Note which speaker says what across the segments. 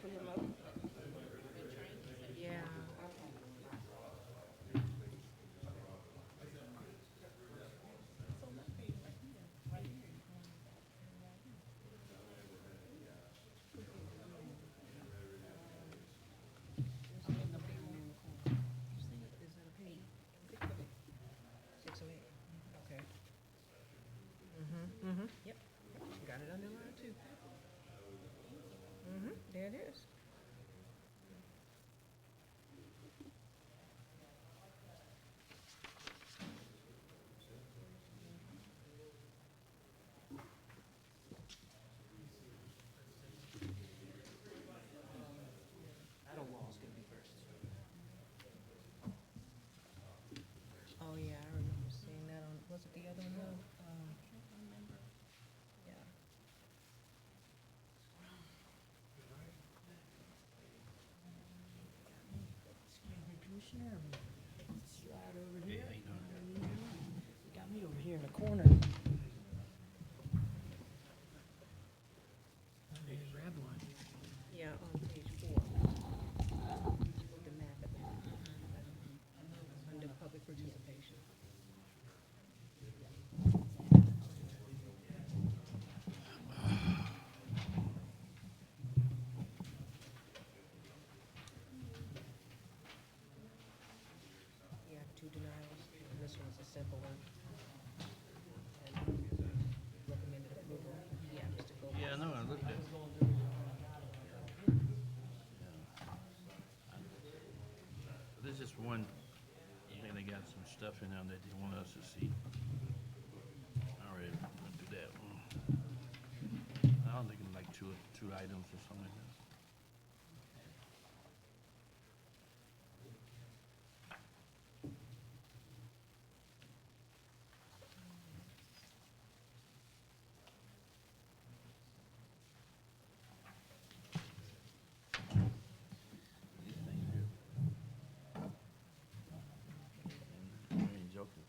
Speaker 1: for your motion?
Speaker 2: Yeah. Okay. Yep. Got it underlined too. There it is. Title wall is gonna be first. Oh, yeah, I remember seeing that on, was it the other one though? Yeah.
Speaker 3: Excuse me, Commissioner, slide over here. You got me over here in the corner. Grab one.
Speaker 2: Yeah, on page 4. With the map at the under public participation. You have 2 denials, and this one's a simple one. And recommended approval. Yeah, Mr. Gold.
Speaker 4: Yeah, no, I looked at it. There's just one, and they got some stuff in there that they want us to see. All right, I'll do that one. I don't think it's like two items or something like that. These things here. I ain't joking.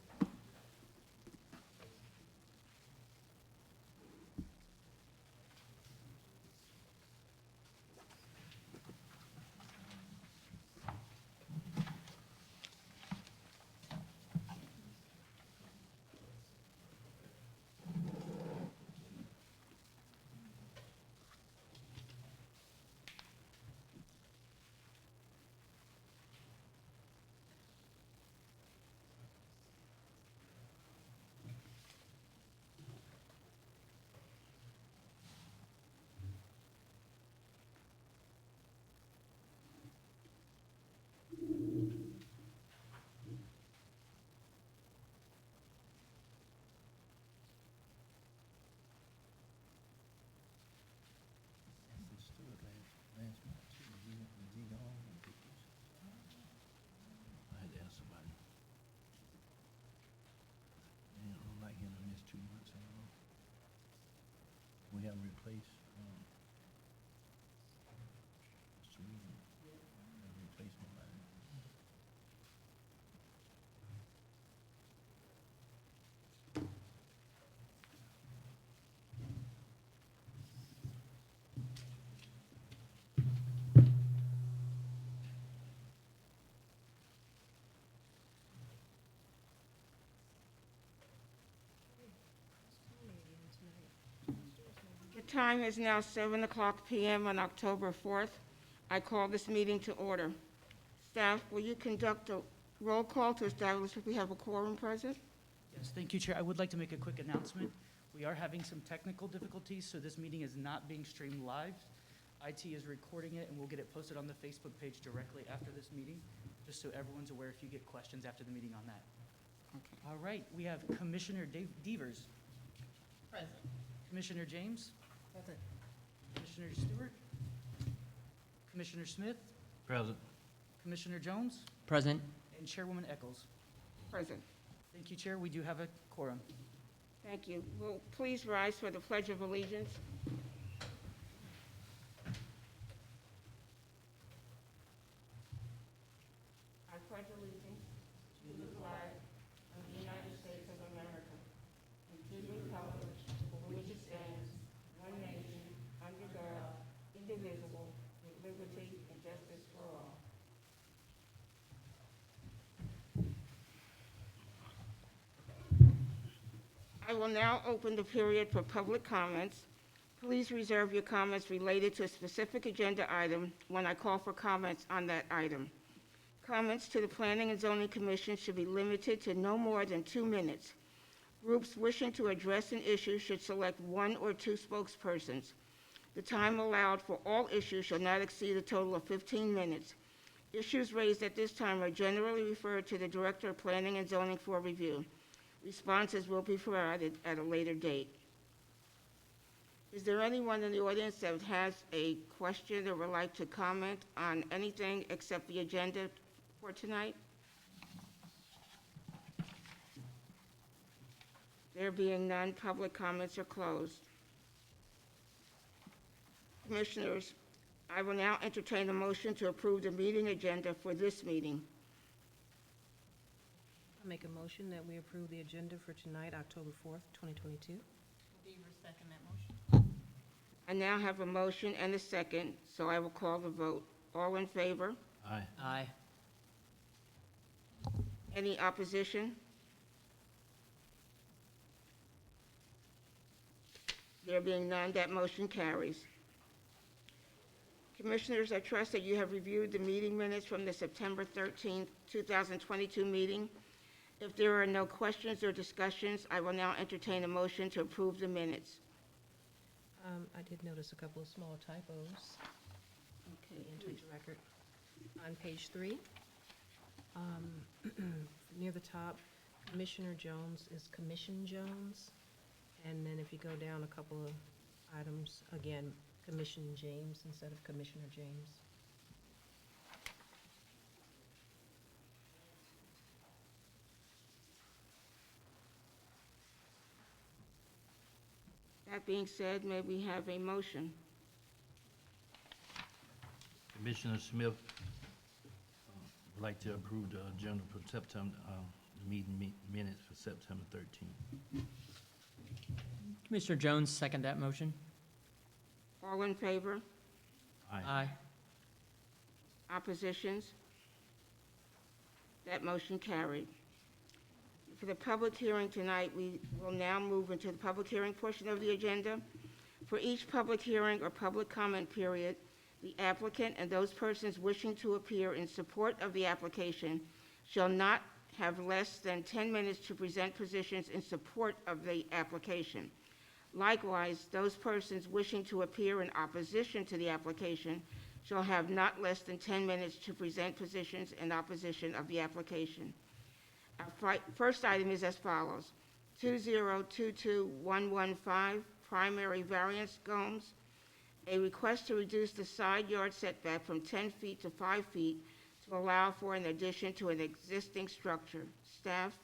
Speaker 4: I had to ask somebody. Man, I don't like him to miss 2 months. I don't know. We haven't replaced, Serena. Haven't replaced nobody.
Speaker 1: The time is now 7:00 p.m. on October 4th. I call this meeting to order. Staff, will you conduct a roll call to establish if we have a quorum present?
Speaker 3: Yes, thank you, Chair. I would like to make a quick announcement. We are having some technical difficulties, so this meeting is not being streamed live. IT is recording it, and we'll get it posted on the Facebook page directly after this meeting, just so everyone's aware if you get questions after the meeting on that.
Speaker 1: Okay.
Speaker 3: All right, we have Commissioner Devers.
Speaker 2: Present.
Speaker 3: Commissioner James.
Speaker 2: Present.
Speaker 3: Commissioner Stewart. Commissioner Smith.
Speaker 4: Present.
Speaker 3: Commissioner Jones.
Speaker 5: Present.
Speaker 3: And Chairwoman Eccles.
Speaker 1: Present.
Speaker 3: Thank you, Chair. We do have a quorum.
Speaker 1: Thank you. Will please rise for the Pledge of Allegiance? I pledge allegiance to the flag of the United States of America and to the republic for which it stands, one nation, under God, indivisible, with I will now open the period for public comments. Please reserve your comments related to a specific agenda item when I call for comments on that item. Comments to the Planning and Zoning Commission should be limited to no more than 2 minutes. Groups wishing to address an issue should select 1 or 2 spokespersons. The time allowed for all issues shall not exceed a total of 15 minutes. Issues raised at this time are generally referred to the Director of Planning and Zoning for review. Responses will be provided at a later date. Is there anyone in the audience that has a question or would like to comment on anything except the agenda for tonight? There being none, public comments are closed. Commissioners, I will now entertain a motion to approve the meeting agenda for this meeting.
Speaker 2: I make a motion that we approve the agenda for tonight, October 4th, 2022.
Speaker 5: Beaver, second that motion.
Speaker 1: I now have a motion and a second, so I will call the vote. All in favor?
Speaker 4: Aye.
Speaker 3: Aye.
Speaker 1: Any opposition? There being none, that motion carries. Commissioners, I trust that you have reviewed the meeting minutes from the September 13th, 2022 meeting. If there are no questions or discussions, I will now entertain a motion to approve the minutes.
Speaker 2: I did notice a couple of small typos.
Speaker 1: Okay,
Speaker 2: Enter the record. On page 3, near the top, Commissioner Jones is Commission Jones. And then if you go down a couple of items, again, Commission James instead of Commissioner James.
Speaker 1: That being said, may we have a motion?
Speaker 4: Commissioner Smith would like to approve the agenda for September, meeting minutes for September 13th.
Speaker 6: Commissioner Jones, second that motion.
Speaker 1: All in favor?
Speaker 6: Aye.
Speaker 1: Oppositions? That motion carried. For the public hearing tonight, we will now move into the public hearing portion of the agenda. For each public hearing or public comment period, the applicant and those persons wishing to appear in support of the application shall not have less than 10 minutes to present positions in support of the application. Likewise, those persons wishing to appear in opposition to the application shall have not less than 10 minutes to present positions in opposition of the application. Our first item is as follows. 2022115, primary variance Gomes. A request to reduce the side yard setback from 10 feet to 5 feet to allow for an addition to an existing structure. Staff?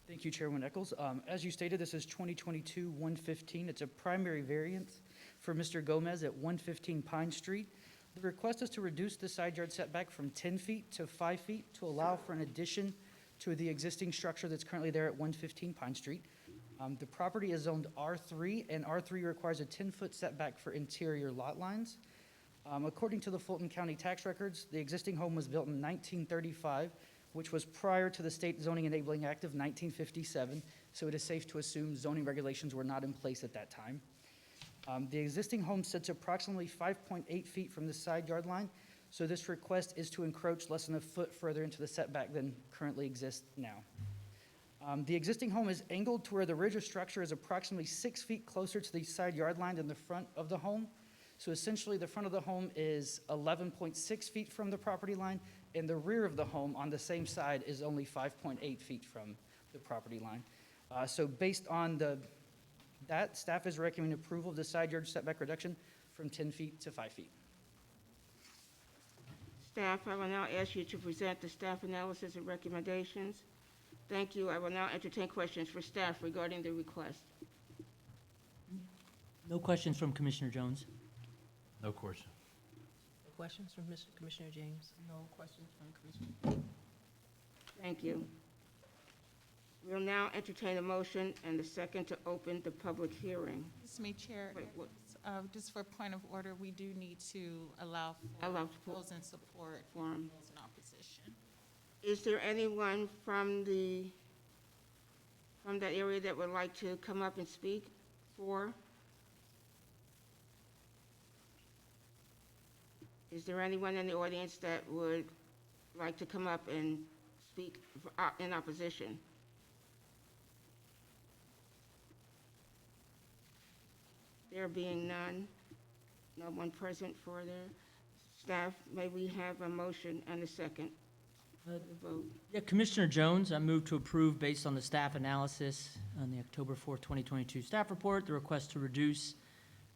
Speaker 3: Thank you, Chairman Eccles. As you stated, this is 2022-115. It's a primary variance for Mr. Gomez at 115 Pine Street. The request is to reduce the side yard setback from 10 feet to 5 feet to allow for an addition to the existing structure that's currently there at 115 Pine Street. The property is zoned R3, and R3 requires a 10-foot setback for interior lot lines. According to the Fulton County tax records, the existing home was built in 1935, which was prior to the State Zoning Enabling Act of 1957, so it is safe to assume zoning regulations were not in place at that time. The existing home sits approximately 5.8 feet from the side yard line, so this request is to encroach less than a foot further into the setback than currently exists now. The existing home is angled to where the ridge of structure is approximately 6 feet closer to the side yard line than the front of the home. So essentially, the front of the home is 11.6 feet from the property line, and the rear of the home on the same side is only 5.8 feet from the property line. So based on that, staff is recommending approval of the side yard setback reduction from 10 feet to 5 feet.
Speaker 1: Staff, I will now ask you to present the staff analysis and recommendations. Thank you. I will now entertain questions for staff regarding the request.
Speaker 6: No questions from Commissioner Jones.
Speaker 4: No question.
Speaker 2: No questions from Commissioner James?
Speaker 5: No questions from Commissioner.
Speaker 1: Thank you. We'll now entertain a motion and a second to open the public hearing.
Speaker 5: Ms. May Chair,
Speaker 1: Wait, what?
Speaker 5: just for point of order, we do need to allow
Speaker 1: Allow
Speaker 5: for
Speaker 1: for
Speaker 5: those in support,
Speaker 1: forum.
Speaker 5: those in opposition.
Speaker 1: Is there anyone from the from that area that would like to come up and speak for? Is there anyone in the audience that would like to come up and speak in opposition? There being none, no one present for the staff, may we have a motion and a second for the vote?
Speaker 6: Yeah, Commissioner Jones, I move to approve based on the staff analysis on the October 4th, 2022 staff report, the request to reduce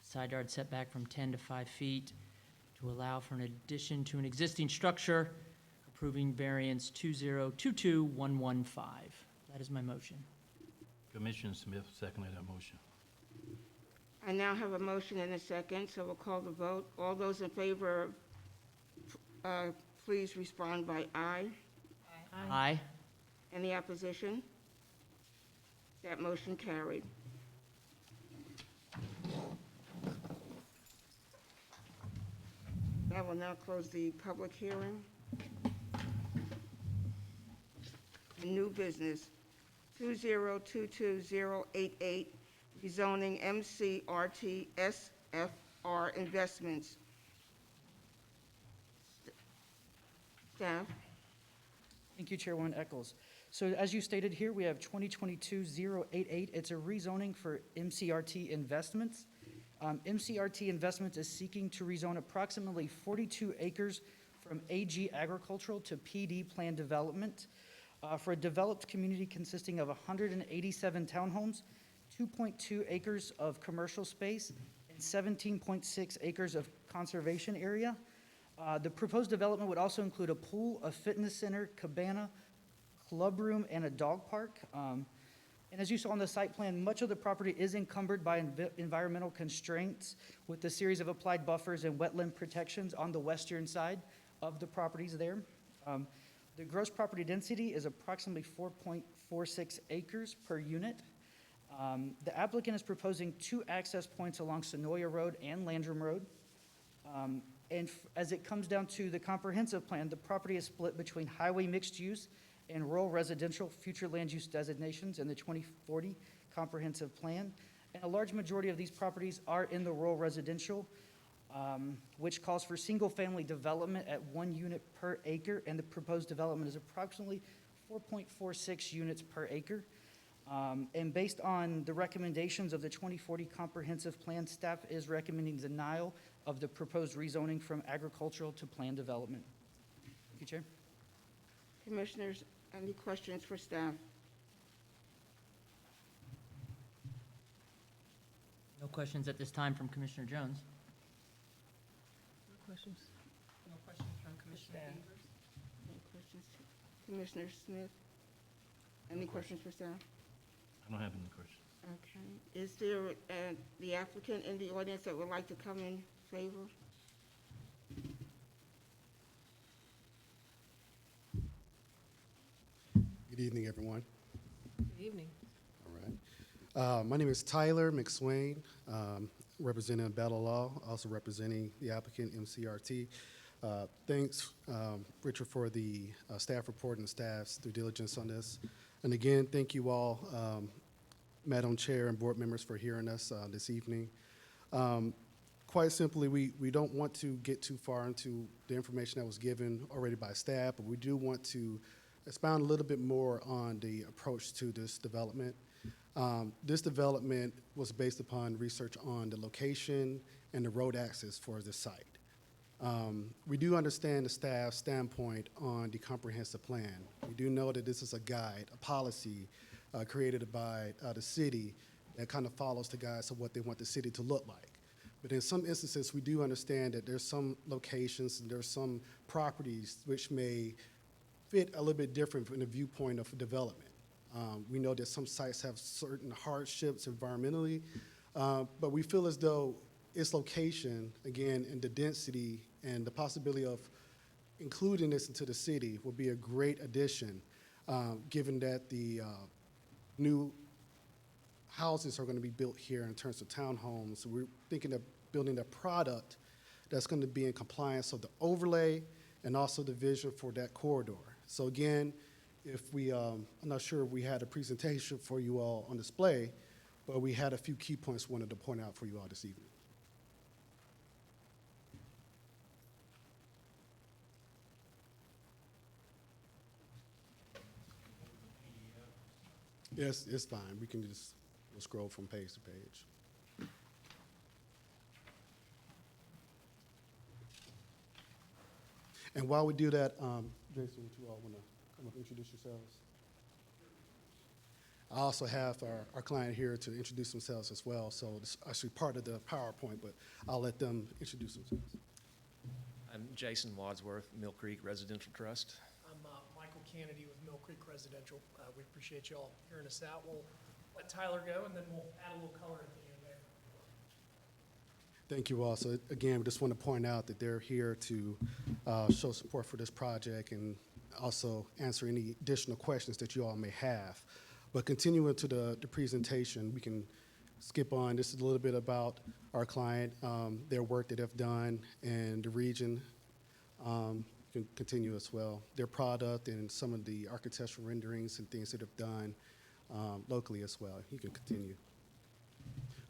Speaker 6: side yard setback from 10 to 5 feet to allow for an addition to an existing structure, approving variance 2022115. That is my motion.
Speaker 4: Commissioner Smith seconded that motion.
Speaker 1: I now have a motion and a second, so we'll call the vote. All those in favor, please respond by aye.
Speaker 6: Aye.
Speaker 1: Any opposition? That motion carried. I will now close the public hearing. New business, 2022088, rezoning Mcrt SFR Investments. Staff?
Speaker 3: Thank you, Chairwoman Eccles. So as you stated here, we have 2022-088. It's a rezoning for MCRT Investments. MCRT Investments is seeking to rezone approximately 42 acres from AG Agricultural to PD Plan Development for a developed community consisting of 187 townhomes, 2.2 acres of commercial space, and 17.6 acres of conservation area. The proposed development would also include a pool, a fitness center, cabana, club room, and a dog park. And as you saw on the site plan, much of the property is encumbered by environmental constraints with a series of applied buffers and wetland protections on the western side of the properties there. The gross property density is approximately 4.46 acres per unit. The applicant is proposing 2 access points along Sonoya Road and Landrum Road. As it comes down to the comprehensive plan, the property is split between highway mixed use and rural residential future land use designations in the 2040 comprehensive plan. And a large majority of these properties are in the rural residential, which calls for single-family development at 1 unit per acre, and the proposed development is approximately 4.46 units per acre. And based on the recommendations of the 2040 comprehensive plan, staff is recommending denial of the proposed rezoning from agricultural to planned development. Thank you, Chair.
Speaker 1: Commissioners, any questions for staff?
Speaker 6: No questions at this time from Commissioner Jones.
Speaker 2: No questions? No questions from Commissioner Beavers?
Speaker 1: Any questions? Commissioner Smith? Any questions for staff?
Speaker 4: I don't have any questions.
Speaker 1: Okay. Is there the applicant in the audience that would like to come in favor?
Speaker 7: Good evening, everyone.
Speaker 2: Good evening.
Speaker 7: All right. My name is Tyler McSwain, representing Battle Law, also representing the applicant, MCRT. Thanks, Richard, for the staff report and staff's due diligence on this. And again, thank you all, Madam Chair and board members, for hearing us this evening. Quite simply, we don't want to get too far into the information that was given already by staff, but we do want to expound a little bit more on the approach to this development. This development was based upon research on the location and the road access for the site. We do understand the staff's standpoint on the comprehensive plan. We do know that this is a guide, a policy created by the city that kind of follows the guides of what they want the city to look like. But in some instances, we do understand that there's some locations and there's some properties which may fit a little bit different from the viewpoint of development. We know that some sites have certain hardships environmentally, but we feel as though its location, again, and the density and the possibility of including this into the city will be a great addition, given that the new houses are going to be built here in terms of townhomes. So we're thinking of building a product that's going to be in compliance of the overlay and also the vision for that corridor. So again, if we, I'm not sure if we had a presentation for you all on display, but we had a few key points wanted to point out for you all this evening. Yes, it's fine. We can just we'll scroll from page to page. And while we do that, Jason, would you all want to come up and introduce yourselves? I also have our client here to introduce themselves as well. So it's actually part of the PowerPoint, but I'll let them introduce themselves.
Speaker 8: I'm Jason Wadsworth, Mill Creek Residential Trust.
Speaker 9: I'm Michael Kennedy with Mill Creek Residential. We appreciate you all hearing us out. We'll let Tyler go, and then we'll add a little color at the end there.
Speaker 7: Thank you all. So again, we just want to point out that they're here to show support for this project and also answer any additional questions that you all may have. But continuing to the presentation, we can skip on. This is a little bit about our client, their work that they've done in the region. Can continue as well. Their product and some of the architectural renderings and things that they've done locally as well. You can continue.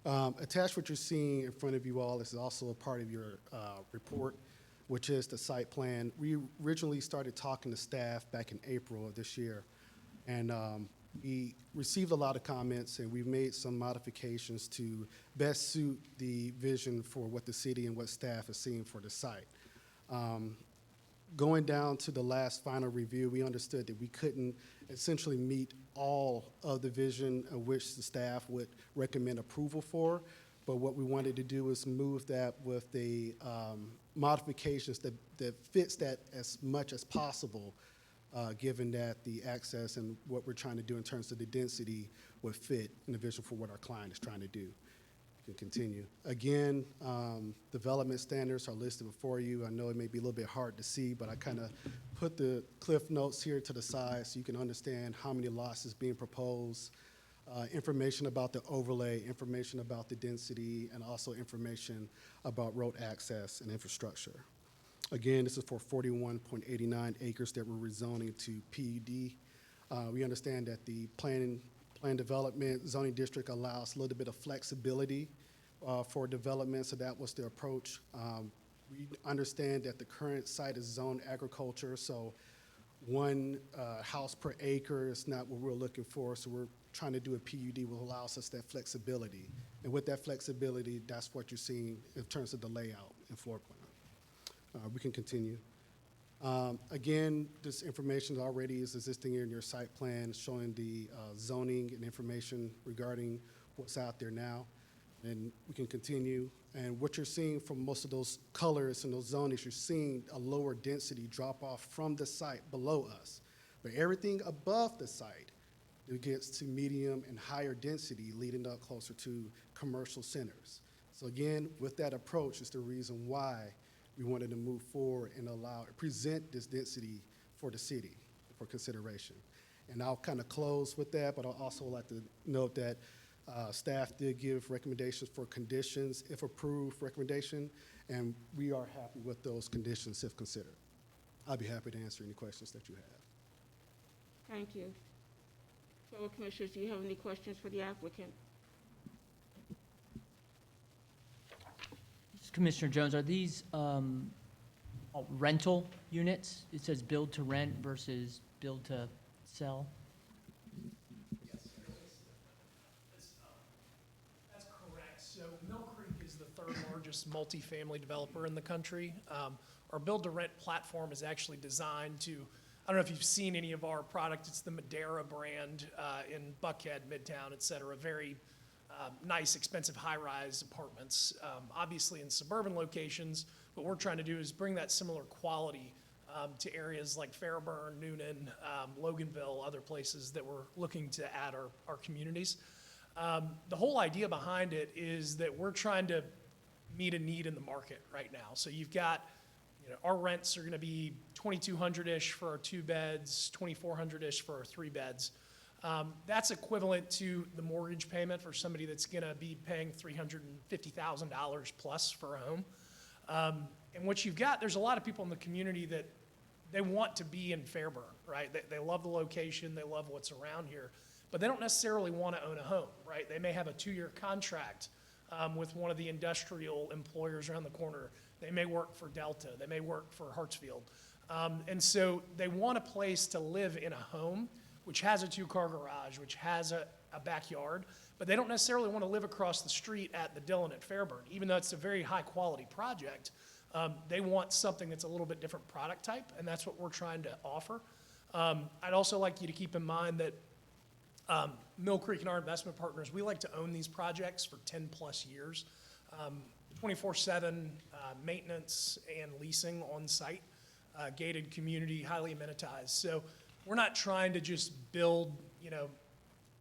Speaker 7: Attached what you're seeing in front of you all is also a part of your report, which is the site plan. We originally started talking to staff back in April of this year, and we received a lot of comments, and we've made some modifications to best suit the vision for what the city and what staff is seeing for the site. Going down to the last final review, we understood that we couldn't essentially meet all of the vision of which the staff would recommend approval for, but what we wanted to do is move that with the modifications that fits that as much as possible, given that the access and what we're trying to do in terms of the density would fit in the vision for what our client is trying to do. You can continue. Again, development standards are listed before you. I know it may be a little bit hard to see, but I kind of put the cliff notes here to the side so you can understand how many lots is being proposed, information about the overlay, information about the density, and also information about road access and infrastructure. Again, this is for 41.89 acres that we're rezoning to PUD. We understand that the plan development zoning district allows a little bit of flexibility for development, so that was the approach. We understand that the current site is zoned agriculture, so one house per acre is not what we're looking for, so we're trying to do a PUD will allow us that flexibility. And with that flexibility, that's what you're seeing in terms of the layout and floor plan. We can continue. Again, this information already is existing in your site plan, showing the zoning and information regarding what's out there now. And we can continue. And what you're seeing from most of those colors and those zonings, you're seeing a lower density drop off from the site below us. But everything above the site, it gets to medium and higher density, leading up closer to commercial centers. So again, with that approach is the reason why we wanted to move forward and present this density for the city for consideration. And I'll kind of close with that, but I'll also like to note that staff did give recommendations for conditions, if approved recommendation, and we are happy with those conditions if considered. I'll be happy to answer any questions that you have.
Speaker 1: Thank you. Fellow commissioners, do you have any questions for the applicant?
Speaker 6: Commissioner Jones, are these rental units? It says build to rent versus build to sell.
Speaker 9: Yes, that's correct. So Mill Creek is the third largest multifamily developer in the country. Our build-to-rent platform is actually designed to, I don't know if you've seen any of our product, it's the Madera brand in Buckhead, Midtown, et cetera. Very nice, expensive high-rise apartments, obviously in suburban locations. What we're trying to do is bring that similar quality to areas like Fairburn, Noonan, Loganville, other places that we're looking to add our communities. The whole idea behind it is that we're trying to meet a need in the market right now. So you've got, our rents are going to be $2,200-ish for our 2 beds, $2,400-ish for our 3 beds. That's equivalent to the mortgage payment for somebody that's going to be paying $350,000 plus for a home. And what you've got, there's a lot of people in the community that they want to be in Fairburn, right? They love the location, they love what's around here, but they don't necessarily want to own a home, right? They may have a 2-year contract with one of the industrial employers around the corner. They may work for Delta, they may work for Hartsfield. And so they want a place to live in a home, which has a 2-car garage, which has a backyard, but they don't necessarily want to live across the street at the Dillon at Fairburn. Even though it's a very high-quality project, they want something that's a little bit different product type, and that's what we're trying to offer. I'd also like you to keep in mind that Mill Creek and our investment partners, we like to own these projects for 10-plus years. 24/7 maintenance and leasing on site, gated community, highly amenitized. So we're not trying to just build,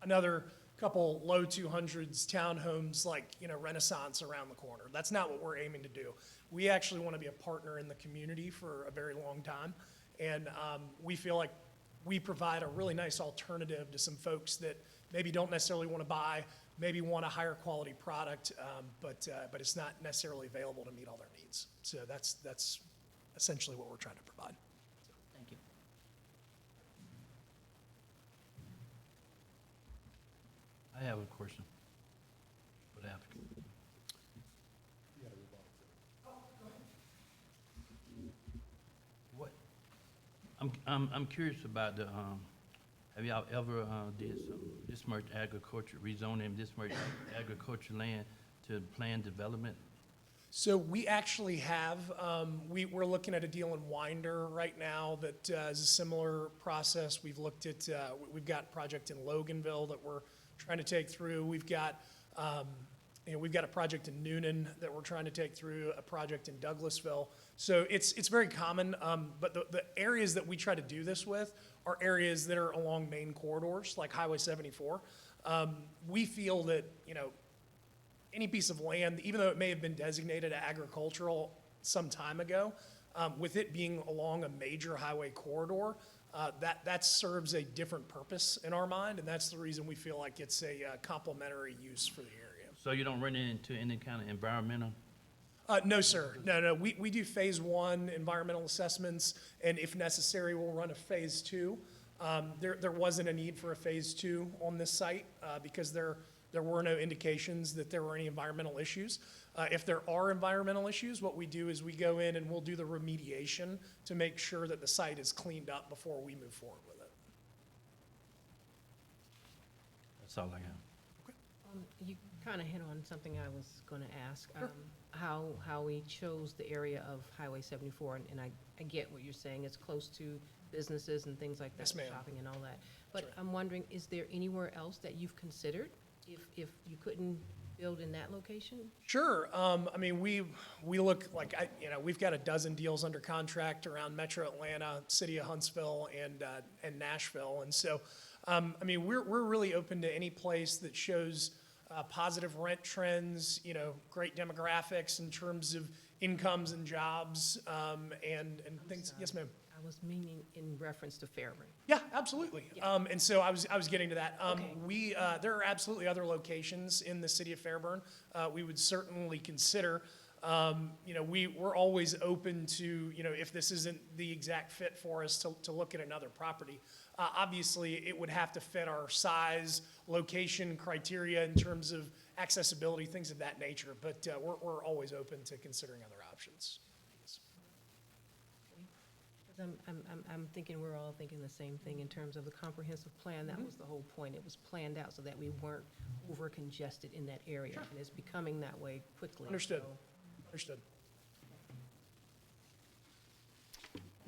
Speaker 9: another couple low 200s townhomes like, Renaissance around the corner. That's not what we're aiming to do. We actually want to be a partner in the community for a very long time. And we feel like we provide a really nice alternative to some folks that maybe don't necessarily want to buy, maybe want a higher quality product, but it's not necessarily available to meet all their needs. So that's essentially what we're trying to provide.
Speaker 6: Thank you.
Speaker 4: I have a question for the applicant. What, I'm curious about the, have y'all ever did some, this much agriculture, rezoning this much agriculture land to planned development?
Speaker 9: So we actually have, we're looking at a deal in Winder right now that is a similar process. We've looked at, we've got a project in Loganville that we're trying to take through. We've got, we've got a project in Noonan that we're trying to take through, a project in Douglasville. So it's very common, but the areas that we try to do this with are areas that are along main corridors, like Highway 74. We feel that, any piece of land, even though it may have been designated agricultural some time ago, with it being along a major highway corridor, that serves a different purpose in our mind, and that's the reason we feel like it's a complementary use for the area.
Speaker 4: So you don't run into any kind of environmental?
Speaker 9: No, sir. No. We do phase 1 environmental assessments, and if necessary, we'll run a phase 2. There wasn't a need for a phase 2 on this site because there were no indications that there were any environmental issues. If there are environmental issues, what we do is we go in and we'll do the remediation to make sure that the site is cleaned up before we move forward with it.
Speaker 4: That's all I have.
Speaker 2: You kind of hit on something I was going to ask, how we chose the area of Highway 74, and I get what you're saying. It's close to businesses and things like that,
Speaker 9: Yes, ma'am.
Speaker 2: shopping and all that. But
Speaker 9: right.
Speaker 2: I'm wondering, is there anywhere else that you've considered if you couldn't build in that location?
Speaker 9: Sure. I mean, we look like, we've got a dozen deals under contract around Metro Atlanta, City of Huntsville, and Nashville. And so, I mean, we're really open to any place that shows positive rent trends, great demographics in terms of incomes and jobs, and things.
Speaker 2: sorry.
Speaker 9: Yes, ma'am.
Speaker 2: I was meaning in reference to Fairburn.
Speaker 9: Yeah, absolutely.
Speaker 2: Yeah.
Speaker 9: And so I was getting to that.
Speaker 2: Okay.
Speaker 9: There are absolutely other locations in the city of Fairburn. We would certainly consider. We're always open to, if this isn't the exact fit for us, to look at another property. Obviously, it would have to fit our size, location criteria in terms of accessibility, things of that nature. But we're always open to considering other options.
Speaker 2: I'm thinking we're all thinking the same thing in terms of the comprehensive plan. That was the whole point. It was planned out so that we weren't over congested in that area.
Speaker 9: Sure.
Speaker 2: And it's becoming that way quickly.
Speaker 9: Understood.
Speaker 2: So,
Speaker 9: Understood.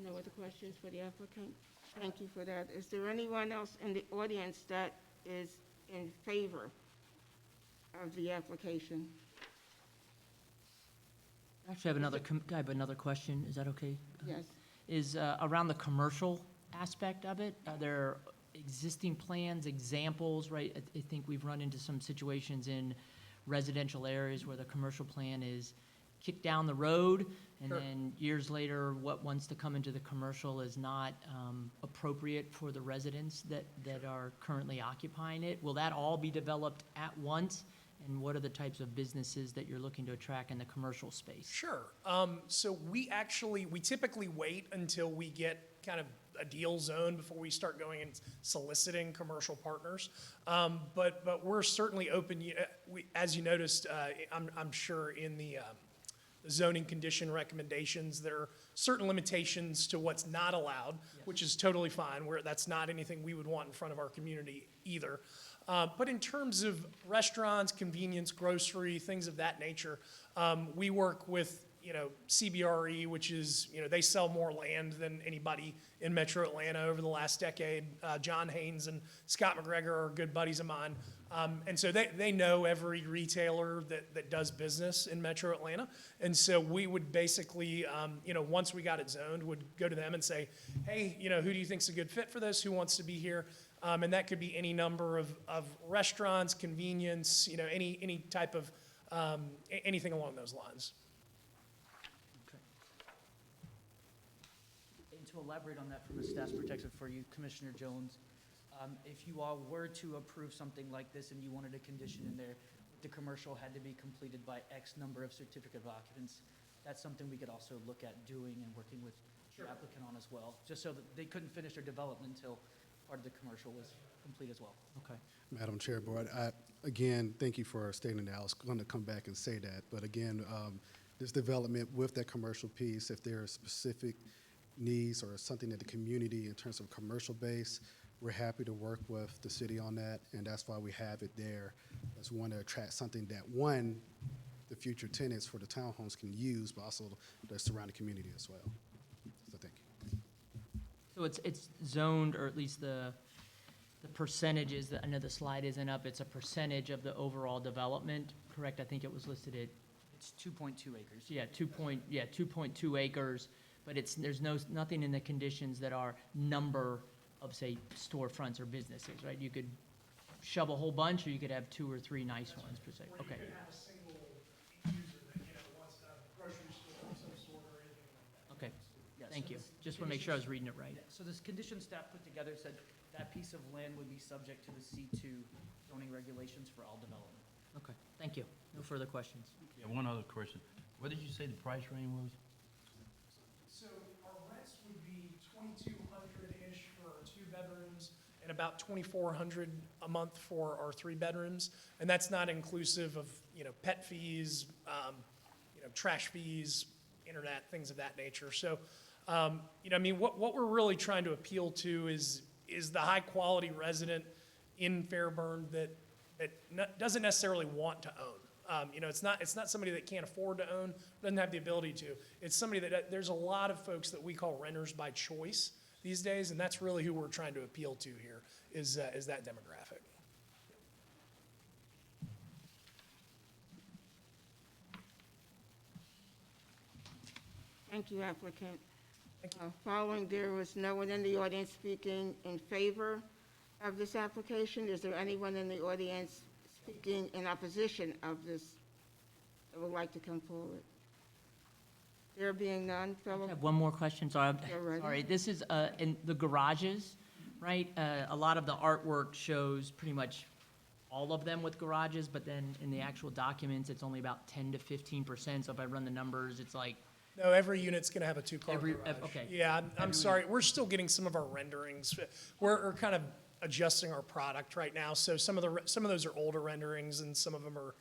Speaker 1: No other questions for the applicant? Thank you for that. Is there anyone else in the audience that is in favor of the application?
Speaker 6: Actually, I have another question. Is that okay?
Speaker 1: Yes.
Speaker 6: Is around the commercial aspect of it. Are there existing plans, examples, right? I think we've run into some situations in residential areas where the commercial plan is kicked down the road, and
Speaker 9: Sure.
Speaker 6: then years later, what wants to come into the commercial is not appropriate for the residents that are currently occupying it. Will that all be developed at once And what are the types of businesses that you're looking to attract in the commercial space?
Speaker 9: Sure. So we typically wait until we get kind of a deal zone before we start going and soliciting commercial partners. But we're certainly open. As you noticed, I'm sure in the zoning condition recommendations, there are certain limitations to what's not allowed, which is totally fine. That's not anything we would want in front of our community either. But in terms of restaurants, convenience, grocery, things of that nature, we work with, CBRE, which is, they sell more land than anybody in Metro Atlanta over the last decade. John Haynes and Scott McGregor are good buddies of mine. And so they know every retailer that does business in Metro Atlanta. And so we would basically, once we got it zoned, would go to them and say, hey, who do you think's a good fit for this? Who wants to be here? And that could be any number of restaurants, convenience, any type of, anything along those lines.
Speaker 3: Okay. And to elaborate on that from a staff's perspective for you, Commissioner Jones, if you all were to approve something like this and you wanted a condition in there, the commercial had to be completed by X number of certificate of occupants, that's something we could also look at doing and working with the applicant on as well, just so that they couldn't finish their development until part of the commercial was complete as well.
Speaker 6: Okay.
Speaker 7: Madam Chair, Board, again, thank you for stating that. I was going to come back and say that. But again, this development with that commercial piece, if there are specific needs or something that the community in terms of commercial base, we're happy to work with the city on that. And that's why we have it there. That's one to attract something that, one, the future tenants for the townhomes can use, but also the surrounding community as well. So thank you.
Speaker 6: So it's zoned, or at least the percentages, I know the slide isn't up, it's a percentage of the overall development, correct? I think it was listed at,
Speaker 3: It's 2.2 acres.
Speaker 6: yeah, 2.2 acres, but there's nothing in the conditions that are number of, say, storefronts or businesses, right? You could shove a whole bunch, or you could have 2 or 3 nice ones per se. Okay.
Speaker 9: Or you could have a single user that, wants a grocery store of some sort or anything like that.
Speaker 6: Okay,
Speaker 3: Yeah,
Speaker 6: thank
Speaker 3: so
Speaker 6: you.
Speaker 3: this
Speaker 6: Just want to make sure I was reading it right.
Speaker 3: So this condition staff put together said that piece of land would be subject to the C2 zoning regulations for all development.
Speaker 6: Okay, thank you. No further questions.
Speaker 4: Yeah, one other question. What did you say the price range was?
Speaker 9: So our rents would be 2,200-ish for our 2 bedrooms and about 2,400 a month for our 3 bedrooms. And that's not inclusive of, pet fees, trash fees, internet, things of that nature. So, what we're really trying to appeal to is the high-quality resident in Fairburn that doesn't necessarily want to own. It's not somebody that can't afford to own, doesn't have the ability to. It's somebody that, there's a lot of folks that we call renters by choice these days, and that's really who we're trying to appeal to here, is that demographic.
Speaker 1: Thank you, applicant.
Speaker 9: Thank you.
Speaker 1: Following, there was no one in the audience speaking in favor of this application. Is there anyone in the audience speaking in opposition of this that would like to come forward? There being none,
Speaker 6: I
Speaker 1: fellow,
Speaker 6: have one more question, sorry.
Speaker 1: You're ready.
Speaker 6: Sorry, this is in the garages, right? A lot of the artwork shows pretty much all of them with garages, but then in the actual documents, it's only about 10 to 15%. So if I run the numbers, it's like,
Speaker 9: No, every unit's gonna have a 2-car
Speaker 6: Every-
Speaker 9: garage.
Speaker 6: okay.
Speaker 9: Yeah, I'm
Speaker 6: Every
Speaker 9: sorry, we're still getting some of our renderings. We're kind of adjusting our product right now, so some of those are older renderings and some of them are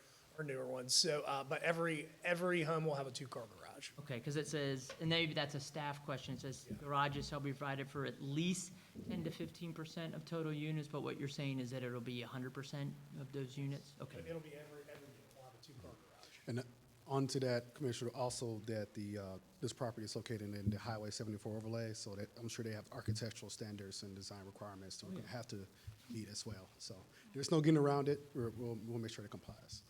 Speaker 9: newer ones. So, but every home will have a 2-car garage.
Speaker 6: okay, because it says, and maybe that's a staff question, it says garages shall be provided for at least 10 to 15% of total units, but what you're saying is that it'll be 100% of those units? Okay,
Speaker 9: It'll be every unit will have a 2-car garage.
Speaker 7: And onto that, Commissioner, also that this property is located in the Highway 74 overlay, so that I'm sure they have architectural standards and design requirements that we're going to have to meet as well. So there's no getting around it. We'll make sure it complies.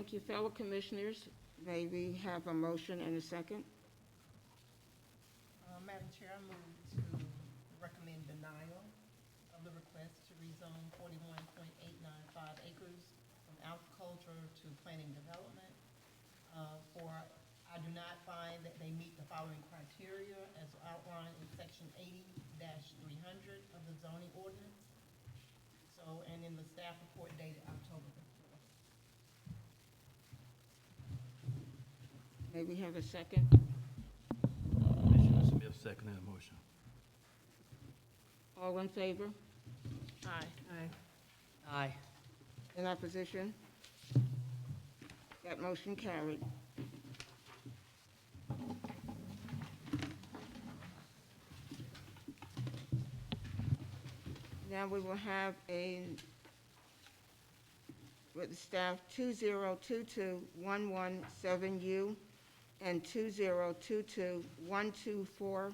Speaker 1: thank you, fellow commissioners. May we have a motion and a second?
Speaker 10: Madam Chair, I move to recommend denial of the request to rezone 41.895 acres from agriculture to planning development. I do not find that they meet the following criteria as outlined in section 80-300 of the zoning ordinance. So, and in the staff report dated October the 4th.
Speaker 1: May we have a second?
Speaker 4: Commissioner Smith, second that motion.
Speaker 1: All in favor?
Speaker 5: Aye.
Speaker 2: Aye.
Speaker 6: Aye.
Speaker 1: In opposition? That motion carried. Now we will have with the staff 2022117U and 2022124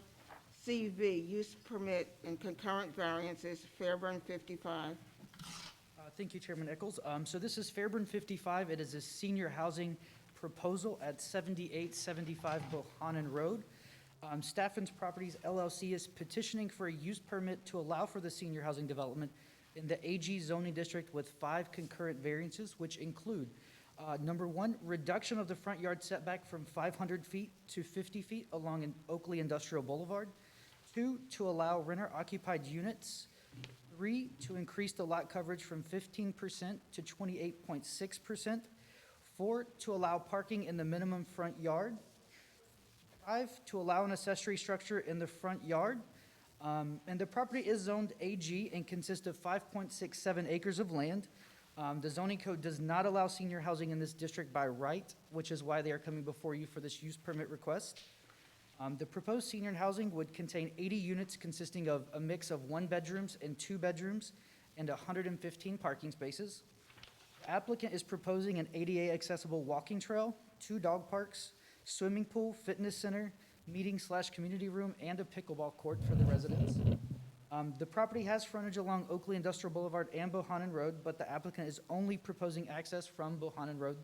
Speaker 1: CV, use permit and concurrent variances, Fairburn 55.
Speaker 3: Thank you, Chairman Eccles. So this is Fairburn 55. It is a senior housing proposal at 7875 Bohannon Road. Staffens Properties LLC is petitioning for a use permit to allow for the senior housing development in the AG zoning district with 5 concurrent variances, which include, number 1, reduction of the front yard setback from 500 feet to 50 feet along an Oakley Industrial Boulevard. 2, to allow renter-occupied units. 3, to increase the lot coverage from 15% to 28.6%. 4, to allow parking in the minimum front yard. 5, to allow an accessory structure in the front yard. And the property is zoned AG and consists of 5.67 acres of land. The zoning code does not allow senior housing in this district by right, which is why they are coming before you for this use permit request. The proposed senior housing would contain 80 units consisting of a mix of 1 bedrooms and 2 bedrooms and 115 parking spaces. The applicant is proposing an ADA accessible walking trail, 2 dog parks, swimming pool, fitness center, meeting/community room, and a pickleball court for the residents. The property has frontage along Oakley Industrial Boulevard and Bohannon Road, but the applicant is only proposing access from Bohannon Road.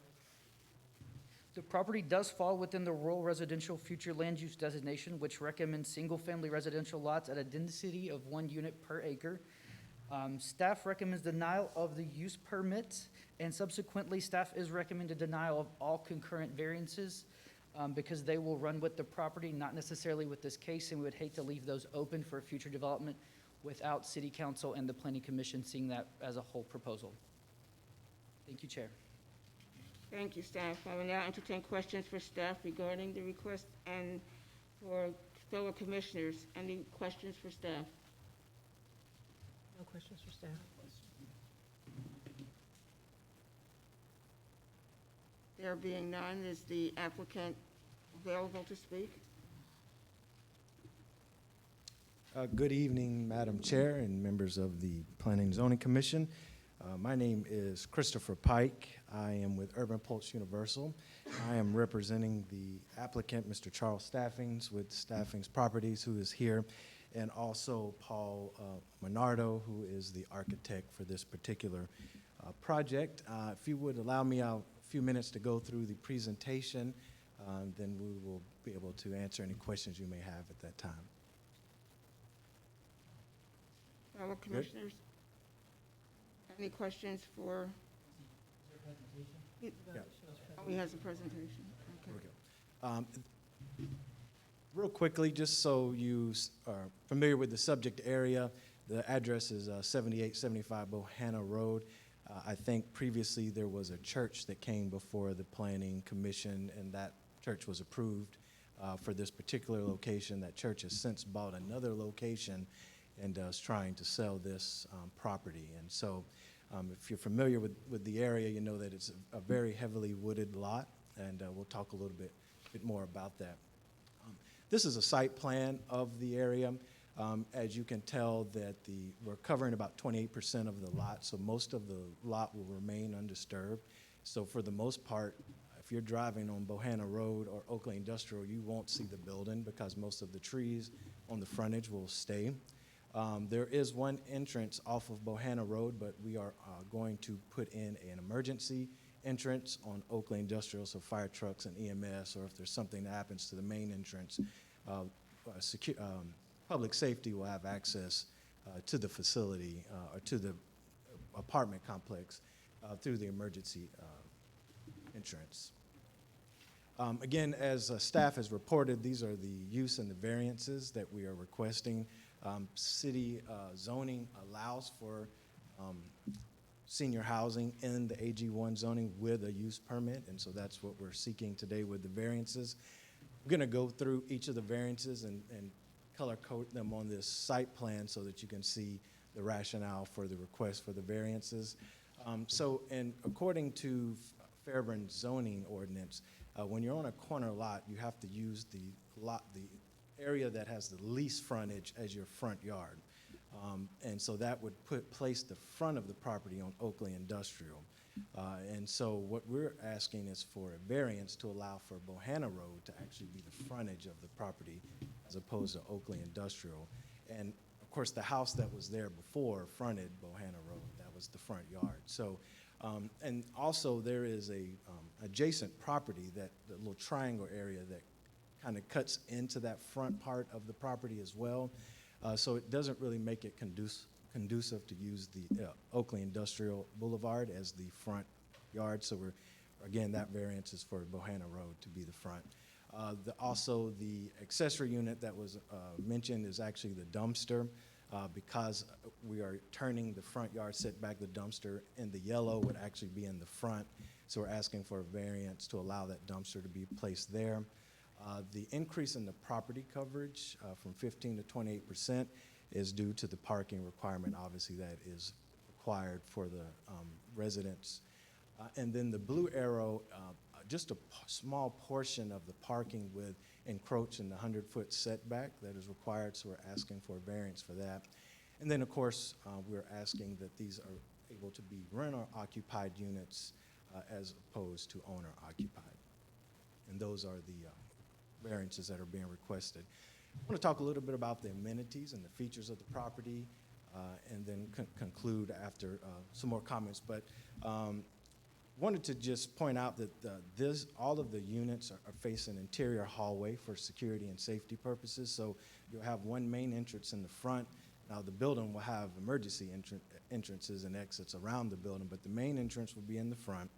Speaker 3: The property does fall within the rural residential future land use designation, which recommends single-family residential lots at a density of 1 unit per acre. Staff recommends denial of the use permit, and subsequently, staff is recommending denial of all concurrent variances because they will run with the property, not necessarily with this case, and we would hate to leave those open for future development without City Council and the Planning Commission seeing that as a whole proposal. Thank you, Chair.
Speaker 1: Thank you, staff. I will now entertain questions for staff regarding the request and for fellow commissioners. Any questions for staff?
Speaker 2: No questions for staff?
Speaker 1: There being none, is the applicant available to speak?
Speaker 11: Good evening, Madam Chair and members of the Planning and Zoning Commission. My name is Christopher Pike. I am with Urban Pulse Universal. I am representing the applicant, Mr. Charles Staffings, with Staffings Properties, who is here, and also Paul Menardo, who is the architect for this particular project. If you would allow me a few minutes to go through the presentation, then we will be able to answer any questions you may have at that time.
Speaker 1: Fellow commissioners? Any questions for?
Speaker 11: Yeah.
Speaker 1: Oh, he has a presentation. Okay.
Speaker 11: Real quickly, just so you are familiar with the subject area, the address is 7875 Bohannon Road. I think previously there was a church that came before the Planning Commission, and that church was approved for this particular location. That church has since bought another location and is trying to sell this property. And so if you're familiar with the area, you know that it's a very heavily wooded lot, and we'll talk a little bit more about that. This is a site plan of the area. As you can tell, that we're covering about 28% of the lot, so most of the lot will remain undisturbed. So for the most part, if you're driving on Bohannon Road or Oakley Industrial, you won't see the building because most of the trees on the frontage will stay. There is one entrance off of Bohannon Road, but we are going to put in an emergency entrance on Oakley Industrial, so fire trucks and EMS, or if there's something that happens to the main entrance, public safety will have access to the facility or to the apartment complex through the emergency entrance. Again, as staff has reported, these are the use and the variances that we are requesting. City zoning allows for senior housing in the AG1 zoning with a use permit, and so that's what we're seeking today with the variances. We're going to go through each of the variances and color code them on this site plan so that you can see the rationale for the request for the variances. And according to Fairburn zoning ordinance, when you're on a corner lot, you have to use the area that has the least frontage as your front yard. And so that would place the front of the property on Oakley Industrial. And so what we're asking is for a variance to allow for Bohanna Road to actually be the frontage of the property as opposed to Oakley Industrial. And of course, the house that was there before fronted Bohanna Road. That was the front yard. So, and also there is a adjacent property, that the little triangle area that kind of cuts into that front part of the property as well. So it doesn't really make it conducive to use the Oakley Industrial Boulevard as the front yard. So again, that variance is for Bohanna Road to be the front. Also, the accessory unit that was mentioned is actually the dumpster. Because we are turning the front yard setback, the dumpster in the yellow would actually be in the front. So we're asking for a variance to allow that dumpster to be placed there. The increase in the property coverage from 15 to 28% is due to the parking requirement, obviously, that is required for the residents. And then the blue arrow, just a small portion of the parking with encroaching the 100-foot setback that is required, so we're asking for a variance for that. And then, of course, we're asking that these are able to be renter-occupied units as opposed to owner-occupied. And those are the variances that are being requested. I want to talk a little bit about the amenities and the features of the property, and then conclude after some more comments. But wanted to just point out that all of the units are facing interior hallway for security and safety purposes. So you'll have one main entrance in the front. Now the building will have emergency entrances and exits around the building, but the main entrance will be in the front.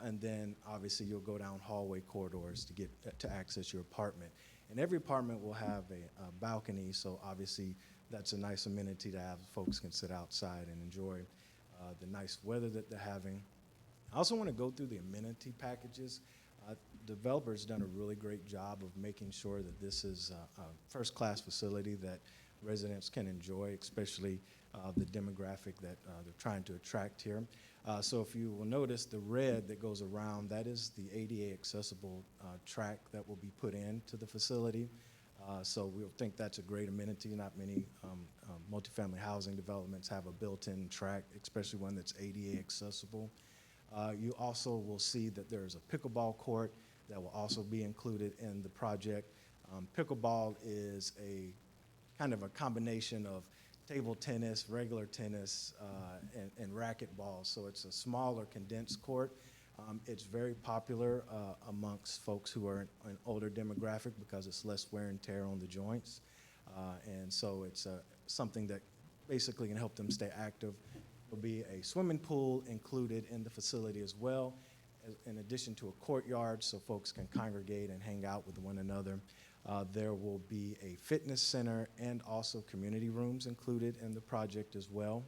Speaker 11: And then obviously you'll go down hallway corridors to get to access your apartment. And every apartment will have a balcony, so obviously that's a nice amenity to have. Folks can sit outside and enjoy the nice weather that they're having. I also want to go through the amenity packages. Developers done a really great job of making sure that this is a first-class facility that residents can enjoy, especially the demographic that they're trying to attract here. So if you will notice, the red that goes around, that is the ADA accessible track that will be put into the facility. So we'll think that's a great amenity. Not many multifamily housing developments have a built-in track, especially one that's ADA accessible. You also will see that there's a pickleball court that will also be included in the project. Pickleball is a kind of a combination of table tennis, regular tennis, and racquetball. So it's a smaller condensed court. It's very popular amongst folks who are an older demographic because it's less wear and tear on the joints. And so it's something that basically can help them stay active. There'll be a swimming pool included in the facility as well, in addition to a courtyard so folks can congregate and hang out with one another. There will be a fitness center and also community rooms included in the project as well.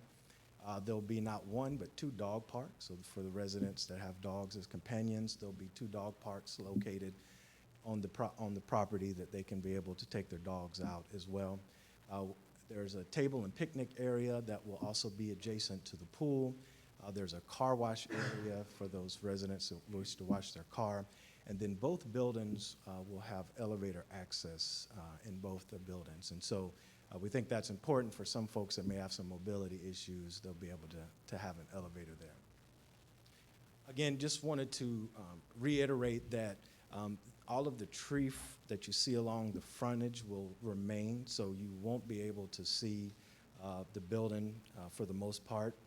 Speaker 11: There'll be not one, but 2 dog parks. So for the residents that have dogs as companions, there'll be 2 dog parks located on the property that they can be able to take their dogs out as well. There's a table and picnic area that will also be adjacent to the pool. There's a car wash area for those residents who wish to wash their car. And then both buildings will have elevator access in both the buildings. And so we think that's important for some folks that may have some mobility issues. They'll be able to have an elevator there. Again, just wanted to reiterate that all of the tree that you see along the frontage will remain, so you won't be able to see the building for the most part.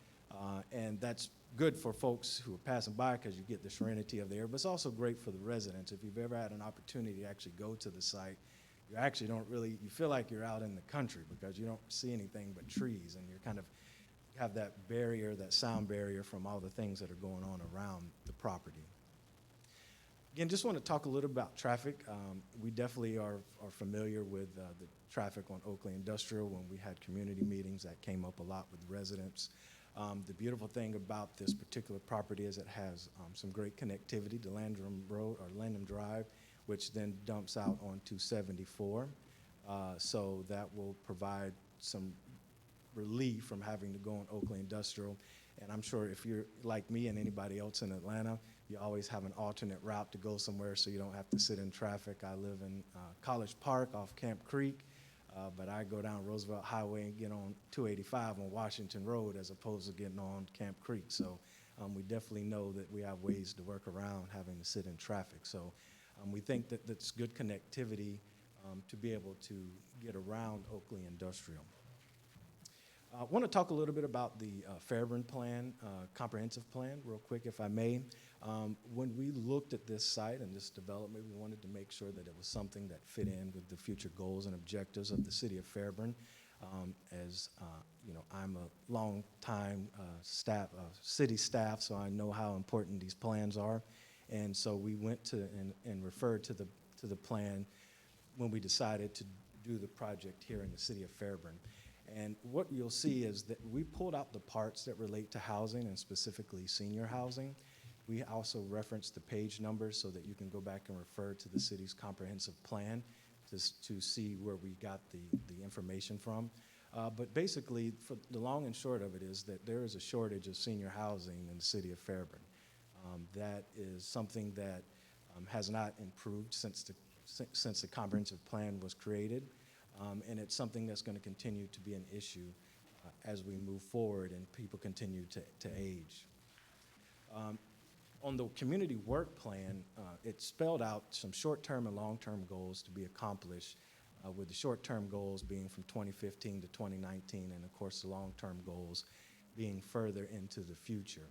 Speaker 11: And that's good for folks who are passing by because you get the serenity of the air, but it's also great for the residents. If you've ever had an opportunity to actually go to the site, you actually don't really, you feel like you're out in the country because you don't see anything but trees, and you're kind of have that barrier, that sound barrier from all the things that are going on around the property. Again, just want to talk a little about traffic. We definitely are familiar with the traffic on Oakley Industrial. When we had community meetings, that came up a lot with residents. The beautiful thing about this particular property is it has some great connectivity to Landrum Road or Landrum Drive, which then dumps out onto 74. So that will provide some relief from having to go on Oakley Industrial. And I'm sure if you're like me and anybody else in Atlanta, you always have an alternate route to go somewhere so you don't have to sit in traffic. I live in College Park off Camp Creek, but I go down Roosevelt Highway and get on 285 on Washington Road as opposed to getting on Camp Creek. So we definitely know that we have ways to work around having to sit in traffic. So we think that that's good connectivity to be able to get around Oakley Industrial. I want to talk a little bit about the Fairburn plan, comprehensive plan, real quick, if I may. When we looked at this site and this development, we wanted to make sure that it was something that fit in with the future goals and objectives of the city of Fairburn. As you know, I'm a long time city staff, so I know how important these plans are. And so we went to and referred to the plan when we decided to do the project here in the city of Fairburn. And what you'll see is that we pulled out the parts that relate to housing and specifically senior housing. We also referenced the page numbers so that you can go back and refer to the city's comprehensive plan to see where we got the information from. But basically, for the long and short of it is that there is a shortage of senior housing in the city of Fairburn. That is something that has not improved since the comprehensive plan was created. And it's something that's going to continue to be an issue as we move forward and people continue to age. On the community work plan, it spelled out some short-term and long-term goals to be accomplished, with the short-term goals being from 2015 to 2019, and of course the long-term goals being further into the future.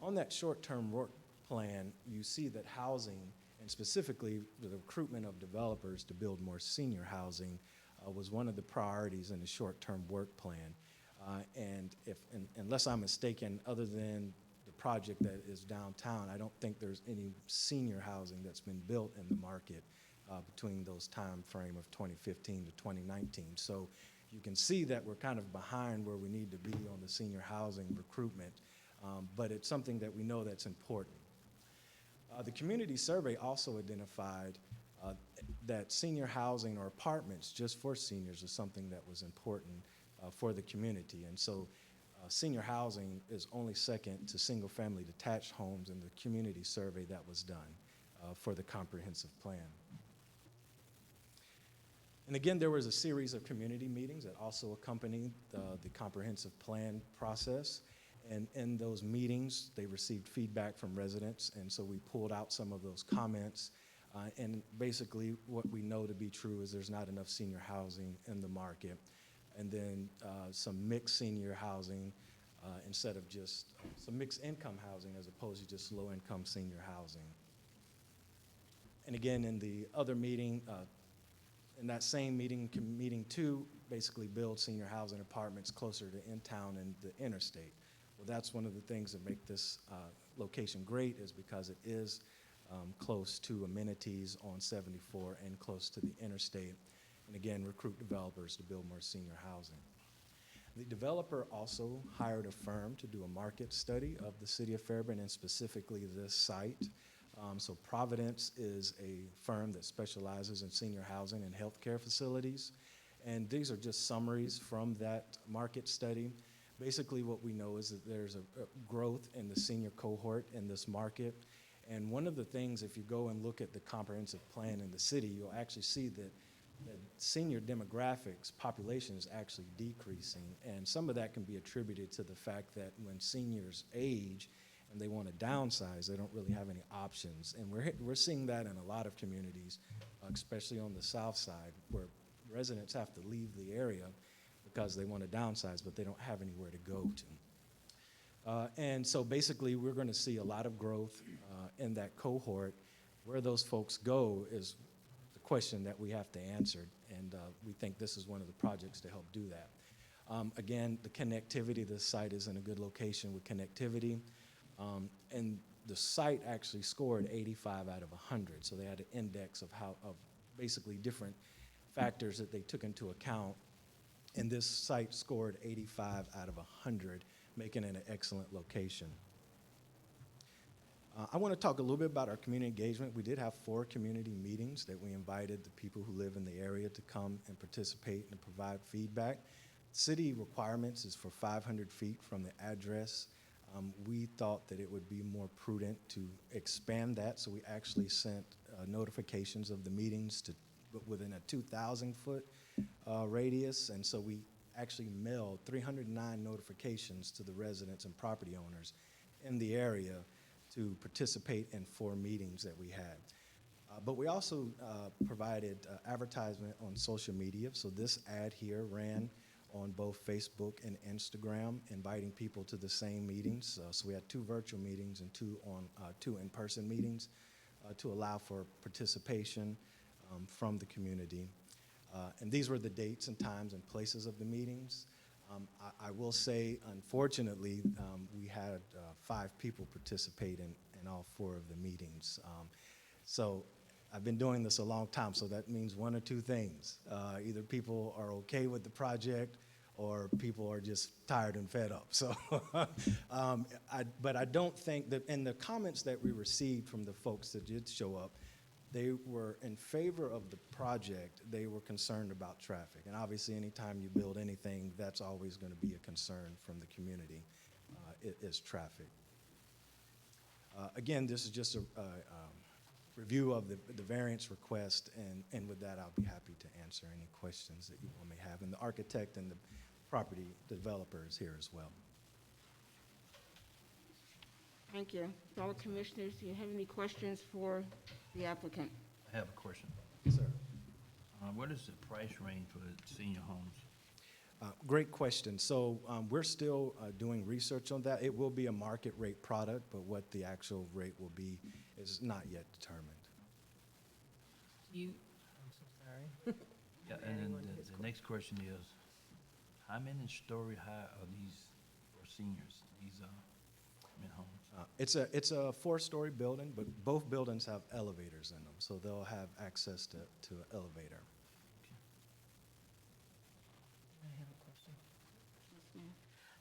Speaker 11: On that short-term work plan, you see that housing, and specifically the recruitment of developers to build more senior housing, was one of the priorities in the short-term work plan. Unless I'm mistaken, other than the project that is downtown, I don't think there's any senior housing that's been built in the market between those time frame of 2015 to 2019. So you can see that we're kind of behind where we need to be on the senior housing recruitment, but it's something that we know that's important. The community survey also identified that senior housing or apartments just for seniors is something that was important for the community. And so senior housing is only second to single-family detached homes in the community survey that was done for the comprehensive plan. And again, there was a series of community meetings that also accompanied the comprehensive plan process. And in those meetings, they received feedback from residents, and so we pulled out some of those comments. And basically, what we know to be true is there's not enough senior housing in the market. And then some mixed senior housing instead of just some mixed income housing as opposed to just low-income senior housing. And again, in the other meeting, in that same meeting, meeting 2 basically build senior housing apartments closer to in-town and the interstate. Well, that's one of the things that make this location great is because it is close to amenities on 74 and close to the interstate. And again, recruit developers to build more senior housing. The developer also hired a firm to do a market study of the city of Fairburn and specifically this site. So Providence is a firm that specializes in senior housing and healthcare facilities. And these are just summaries from that market study. Basically, what we know is that there's a growth in the senior cohort in this market. And one of the things, if you go and look at the comprehensive plan in the city, you'll actually see that the senior demographics population is actually decreasing. And some of that can be attributed to the fact that when seniors age and they want to downsize, they don't really have any options. And we're seeing that in a lot of communities, especially on the south side, where residents have to leave the area because they want to downsize, but they don't have anywhere to go to. And so basically, we're going to see a lot of growth in that cohort. Where those folks go is the question that we have to answer, and we think this is one of the projects to help do that. Again, the connectivity, this site is in a good location with connectivity, and the site actually scored 85 out of 100, so they had an index of basically different factors that they took into account And this site scored 85 out of 100, making it an excellent location. I want to talk a little bit about our community engagement. We did have 4 community meetings that we invited the people who live in the area to come and participate and provide feedback. City requirements is for 500 feet from the address. We thought that it would be more prudent to expand that, so we actually sent notifications of the meetings to within a 2,000-foot radius, and so we actually mailed 309 notifications to the residents and property owners in the area to participate in 4 meetings that we had. But we also provided advertisement on social media. So this ad here ran on both Facebook and Instagram, inviting people to the same meetings. So we had 2 virtual meetings and 2 in-person meetings to allow for participation from the community. And these were the dates and times and places of the meetings. I will say, unfortunately, we had 5 people participate in all 4 of the meetings. So I've been doing this a long time, so that means 1 or 2 things. Either people are okay with the project or people are just tired and fed up. So, but I don't think that, in the comments that we received from the folks that did show up, they were in favor of the project. They were concerned about traffic. And obviously, anytime you build anything, that's always going to be a concern from the community, is traffic. Again, this is just a review of the variance request, and with that, I'll be happy to answer any questions that you all may have. And the architect and the property developer is here as well.
Speaker 1: Thank you. Fellow commissioners, do you have any questions for the applicant?
Speaker 4: I have a question.
Speaker 11: Yes, sir.
Speaker 4: What is the price range for the senior homes?
Speaker 11: Great question. So we're still doing research on that. It will be a market rate product, but what the actual rate will be is not yet determined.
Speaker 2: I'm so sorry.
Speaker 4: Yeah, and then the next question is, how many story high are these for seniors, these homes?
Speaker 11: It's a 4-story building, but both buildings have elevators in them, so they'll have access to an elevator.
Speaker 2: I have a question.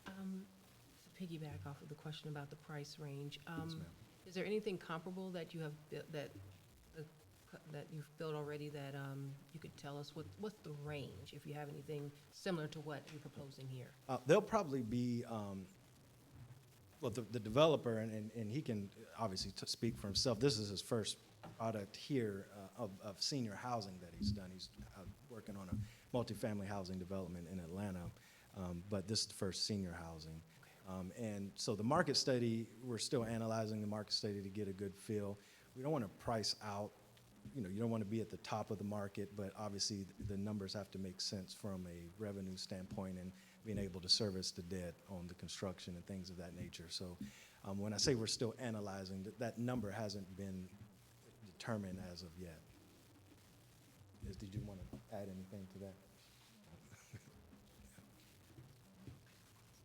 Speaker 2: To piggyback off of the question about the price range,
Speaker 11: Yes, ma'am.
Speaker 2: is there anything comparable that you have that you've built already that you could tell us what's the range, if you have anything similar to what you're proposing here?
Speaker 11: They'll probably be, well, the developer, and he can obviously speak for himself. This is his first product here of senior housing that he's done. He's working on a multifamily housing development in Atlanta, but this is the first senior housing. And so the market study, we're still analyzing the market study to get a good feel. We don't want to price out, you don't want to be at the top of the market, but obviously the numbers have to make sense from a revenue standpoint and being able to service the debt on the construction and things of that nature. So when I say we're still analyzing, that number hasn't been determined as of yet. Did you want to add anything to that?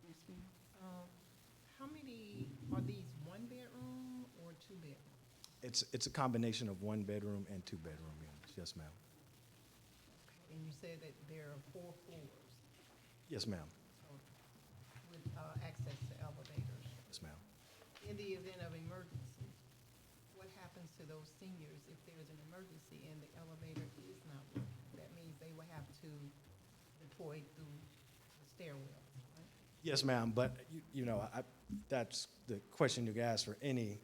Speaker 1: Yes, ma'am.
Speaker 10: How many, are these 1-bedroom or 2-bedroom?
Speaker 11: It's a combination of 1-bedroom and 2-bedroom units. Yes, ma'am.
Speaker 10: And you said that there are 4 floors
Speaker 11: Yes, ma'am.
Speaker 10: with access to elevators.
Speaker 11: Yes, ma'am.
Speaker 10: In the event of emergency, what happens to those seniors if there's an emergency and the elevator is not working? That means they will have to deploy through the stairwell, right?
Speaker 11: Yes, ma'am, but that's the question you ask for any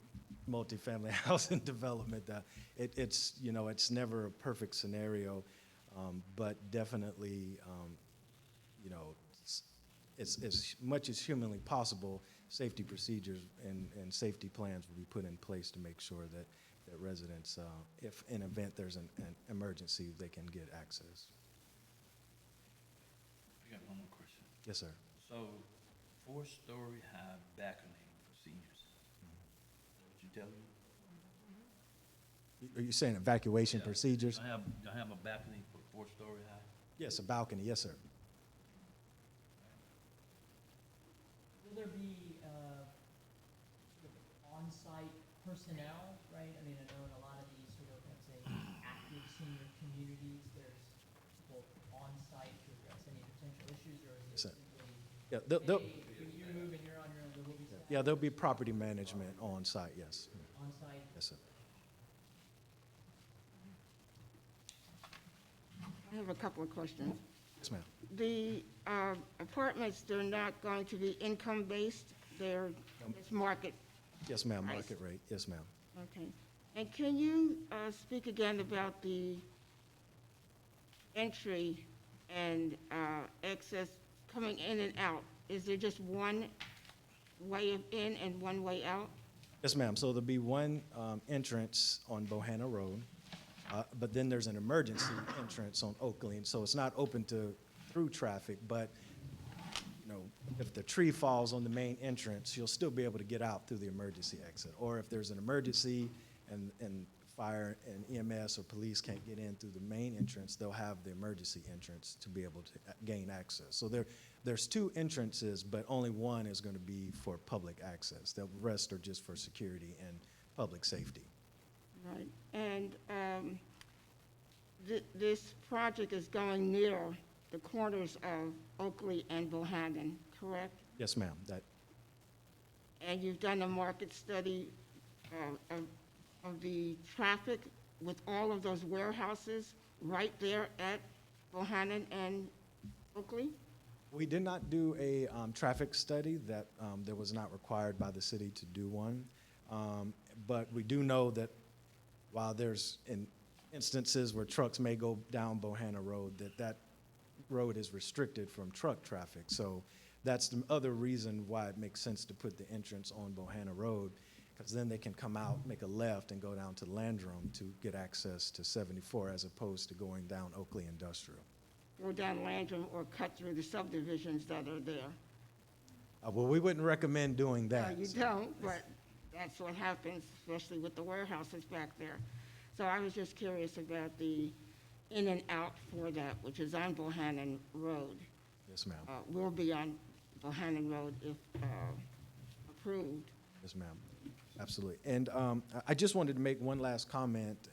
Speaker 11: multifamily housing development. It's never a perfect scenario, but definitely, it's as much as humanly possible, safety procedures and safety plans will be put in place to make sure that residents, if in event there's an emergency, they can get access.
Speaker 4: I got one more question.
Speaker 11: Yes, sir.
Speaker 4: So, 4-story high balcony for seniors. Is that what you tell me?
Speaker 11: Are you saying evacuation procedures?
Speaker 4: I have a balcony for 4-story high.
Speaker 11: Yes, a balcony, yes, sir.
Speaker 6: Will there be sort of on-site personnel, right? I mean, I know in a lot of these sort of, let's say, active senior communities, there's people on-site to address any potential issues.
Speaker 11: Yeah, yeah, there'll be property management on site, yes.
Speaker 6: On site?
Speaker 11: Yes, sir.
Speaker 1: I have a couple of questions.
Speaker 11: Yes, ma'am.
Speaker 1: The apartments, they're not going to be income-based, they're, it's market,
Speaker 11: Yes, ma'am,
Speaker 1: Nice.
Speaker 11: market rate, yes, ma'am.
Speaker 1: okay. And can you speak again about the entry and access coming in and out? Is there just one way of in and one way out?
Speaker 11: Yes, ma'am, so there'll be one entrance on Bohanna Road, but then there's an emergency entrance on Oakley, and so it's not open to through traffic, but, you know, if the tree falls on the main entrance, you'll still be able to get out through the emergency exit. Or if there's an emergency and fire and EMS or police can't get in through the main entrance, they'll have the emergency entrance to be able to gain access. So there's two entrances, but only one is going to be for public access. The rest are just for security and public safety.
Speaker 1: Right, and this project is going near the corners of Oakley and Bohannon, correct?
Speaker 11: Yes, ma'am.
Speaker 1: And you've done a market study of the traffic with all of those warehouses right there at Bohannon and Oakley?
Speaker 11: We did not do a traffic study that was not required by the city to do one. But we do know that while there's instances where trucks may go down Bohanna Road, that road is restricted from truck traffic. So that's the other reason why it makes sense to put the entrance on Bohanna Road, because then they can come out, make a left, and go down to Landrum to get access to 74 as opposed to going down Oakley Industrial.
Speaker 1: Go down Landrum or cut through the subdivisions that are there?
Speaker 11: Well, we wouldn't recommend doing
Speaker 1: No,
Speaker 11: that.
Speaker 1: you don't, but that's what happens, especially with the warehouses back there. So I was just curious about the in and out for that, which is on Bohannon Road.
Speaker 11: Yes, ma'am.
Speaker 1: Will be on Bohannon Road if approved.
Speaker 11: Yes, ma'am. Absolutely. And I just wanted to make one last comment.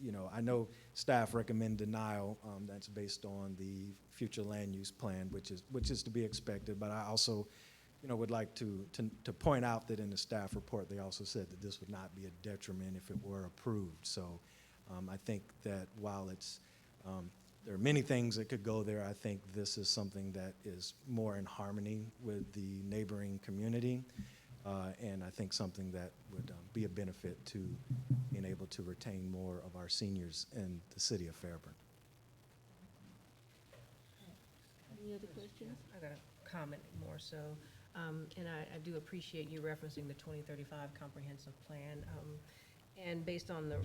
Speaker 11: You know, I know staff recommend denial. That's based on the future land use plan, which is to be expected. But I also, you know, would like to point out that in the staff report, they also said that this would not be a detriment if it were approved. So I think that while it's there are many things that could go there, I think this is something that is more in harmony with the neighboring community. And I think something that would be a benefit to being able to retain more of our seniors in the city of Fairburn.
Speaker 1: Any other questions?
Speaker 2: I got a comment more so, and I do appreciate you referencing the 2035 comprehensive plan. And based on the,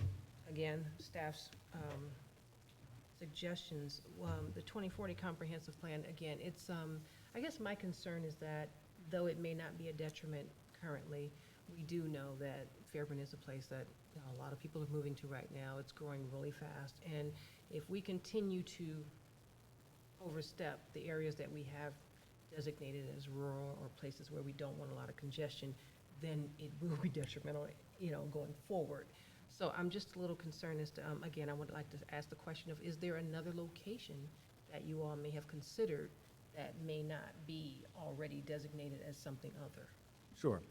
Speaker 2: again, staff's suggestions, the 2040 comprehensive plan, again, it's, I guess my concern is that though it may not be a detriment currently, we do know that Fairburn is a place that a lot of people are moving to right now. It's growing really fast. And if we continue to overstep the areas that we have designated as rural or places where we don't want a lot of congestion, then it will be detrimental, you know, going forward. So I'm just a little concerned as to, again, I would like to ask the question of, is there another location that you all may have considered that may not be already designated as something other?
Speaker 11: Sure.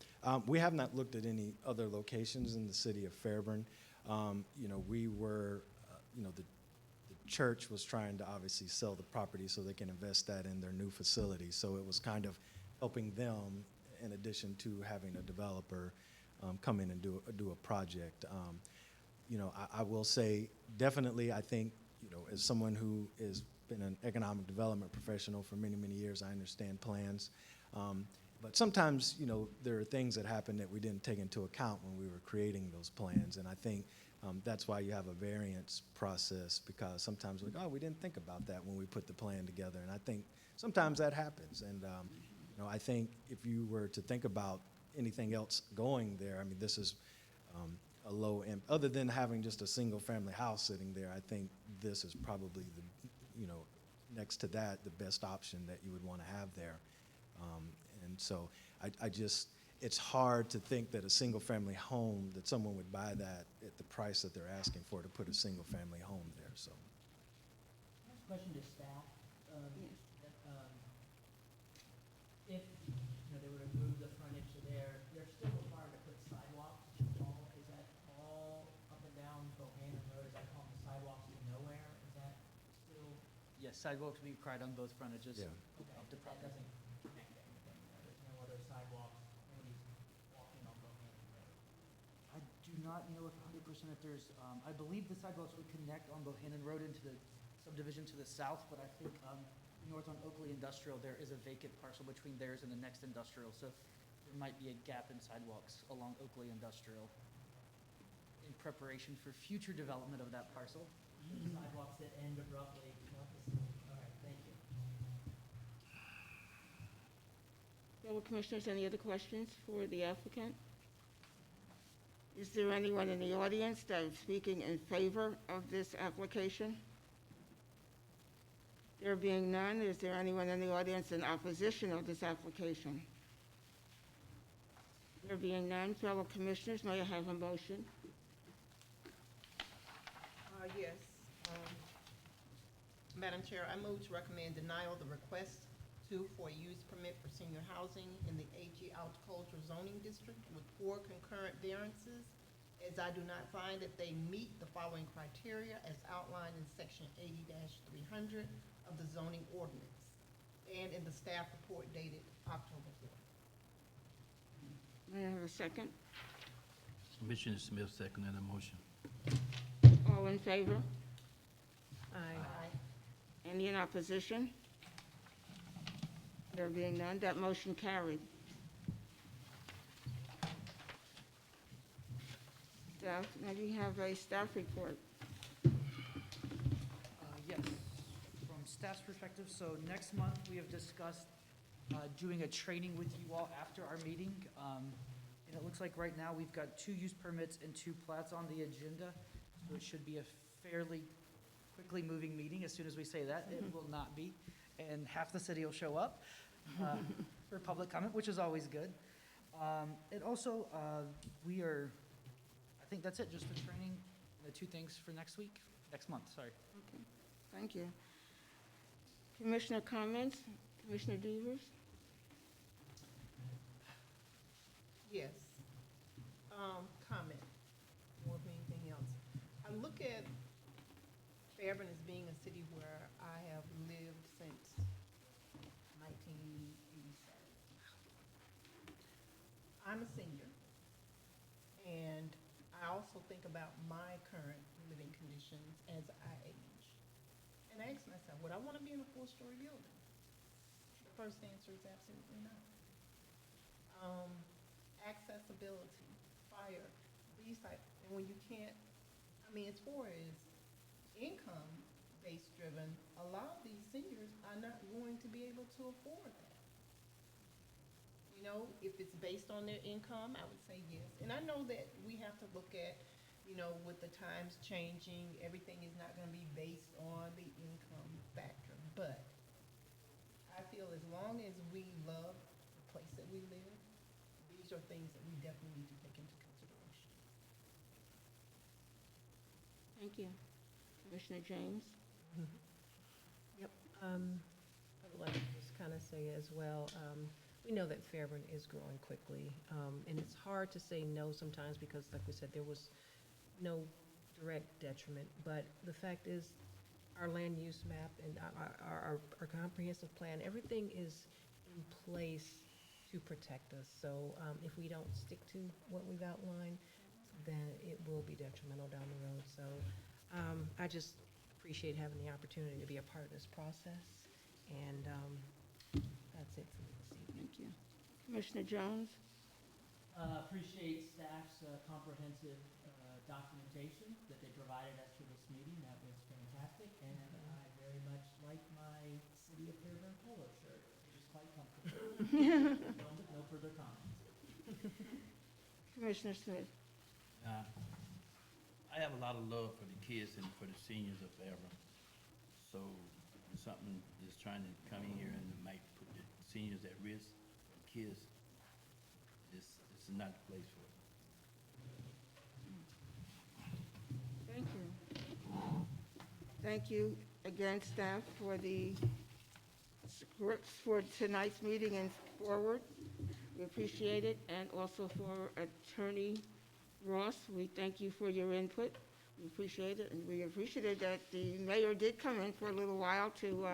Speaker 11: We have not looked at any other locations in the city of Fairburn. You know, we were, you know, the church was trying to obviously sell the property so they can invest that in their new facility. So it was kind of helping them in addition to having a developer come in and do a project. You know, I will say definitely I think, you know, as someone who has been an economic development professional for many, many years, I understand plans. But sometimes, you know, there are things that happen that we didn't take into account when we were creating those plans. And I think that's why you have a variance process, because sometimes we're like, oh, we didn't think about that when we put the plan together. And I think sometimes that happens. And, you know, I think if you were to think about anything else going there, I mean, this is a low end. Other than having just a single family house sitting there, I think this is probably the, you know, next to that, the best option that you would want to have there. And so I just, it's hard to think that a single family home, that someone would buy that at the price that they're asking for to put a single family home there, so.
Speaker 6: Question to staff.
Speaker 3: Yes, sidewalks will be required on both frontages
Speaker 11: Yeah.
Speaker 3: of the
Speaker 6: That
Speaker 3: property.
Speaker 6: doesn't connect anything, there's no other sidewalks, nobody's walking on Bohannon Road. I do not know if 100% if there's, I believe the sidewalks would connect on Bohannon Road into the subdivision to the south, but I think north on Oakley Industrial, there is a vacant parcel between theirs and the next industrial, so there might be a gap in sidewalks along Oakley Industrial in preparation for future development of that parcel. Sidewalks that end abruptly. All right, thank you.
Speaker 1: Fellow Commissioners, any other questions for the applicant? Is there anyone in the audience that is speaking in favor of this application? There being none, is there anyone in the audience in opposition of this application? There being none, fellow Commissioners, may I have a motion?
Speaker 10: Yes. Madam Chair, I move to recommend denial of the request for a use permit for senior housing in the AG Agricultural Zoning District with 4 concurrent variances, as I do not find that they meet the following criteria as outlined in section 80-300 of the zoning ordinance and in the staff report dated October 4th.
Speaker 1: May I have a second?
Speaker 4: Commissioner Smith seconded the motion.
Speaker 1: All in favor?
Speaker 2: Aye.
Speaker 1: Any in opposition? There being none, that motion carried. Staff, now you have a staff report.
Speaker 3: Yes, from staff's perspective, so next month, we have discussed doing a training with you all after our meeting. And it looks like right now, we've got 2 use permits and 2 plats on the agenda, so it should be a fairly quickly moving meeting. As soon as we say that, it will not be, and half the city will show up for public comment, which is always good. And also, I think that's it, just the training, the 2 things for next month, sorry.
Speaker 1: Okay, thank you. Commissioner comments? Commissioner Devers?
Speaker 10: Yes. Comment more than anything else. I look at Fairburn as being a city where I have lived since 1987. I'm a senior, and I also think about my current living conditions as I age. And I ask myself, would I want to be in a 4-story building? The first answer is absolutely not. Accessibility, fire, these type, and when you can't, I mean, as far as income-based driven, a lot of these seniors are not going to be able to afford that. You know, if it's based on their income, I would say yes. And I know that we have to look at, you know, with the times changing, everything is not gonna be based on the income factor. But I feel as long as we love the place that we live, these are things that we definitely need to take into consideration.
Speaker 1: Thank you. Commissioner James?
Speaker 2: I would like to just kind of say as well, we know that Fairburn is growing quickly, and it's hard to say no sometimes because, like we said, there was no direct detriment, but the fact is, our land use map and our comprehensive plan, everything is in place to protect us. So if we don't stick to what we've outlined, then it will be detrimental down the road. So I just appreciate having the opportunity to be a part of this process, and that's it for me this evening.
Speaker 1: Thank you. Commissioner Jones?
Speaker 6: Appreciate staff's comprehensive documentation that they provided us for this meeting. That was fantastic, and I very much like my City of Fairburn polo shirt. It was quite comfortable. No further comments.
Speaker 1: Commissioner Smith?
Speaker 4: I have a lot of love for the kids and for the seniors of Fairburn. So when something is trying to come in here and it might put the seniors at risk, the kids, this is not the place for it.
Speaker 1: Thank you. Thank you again, staff, for the scripts for tonight's meeting and forward. We appreciate it. And also for Attorney Ross, we thank you for your input. We appreciate it, and we appreciated that the mayor did come in for a little while to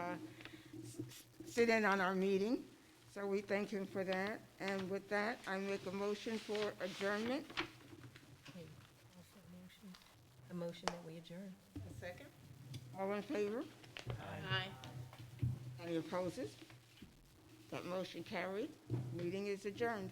Speaker 1: sit in on our meeting, so we thank him for that. And with that, I make a motion for adjournment.
Speaker 2: Okay, also a motion that we adjourn.
Speaker 10: A second?
Speaker 1: All in favor?
Speaker 10: Aye.
Speaker 1: Any opposes? That motion carried. Meeting is adjourned.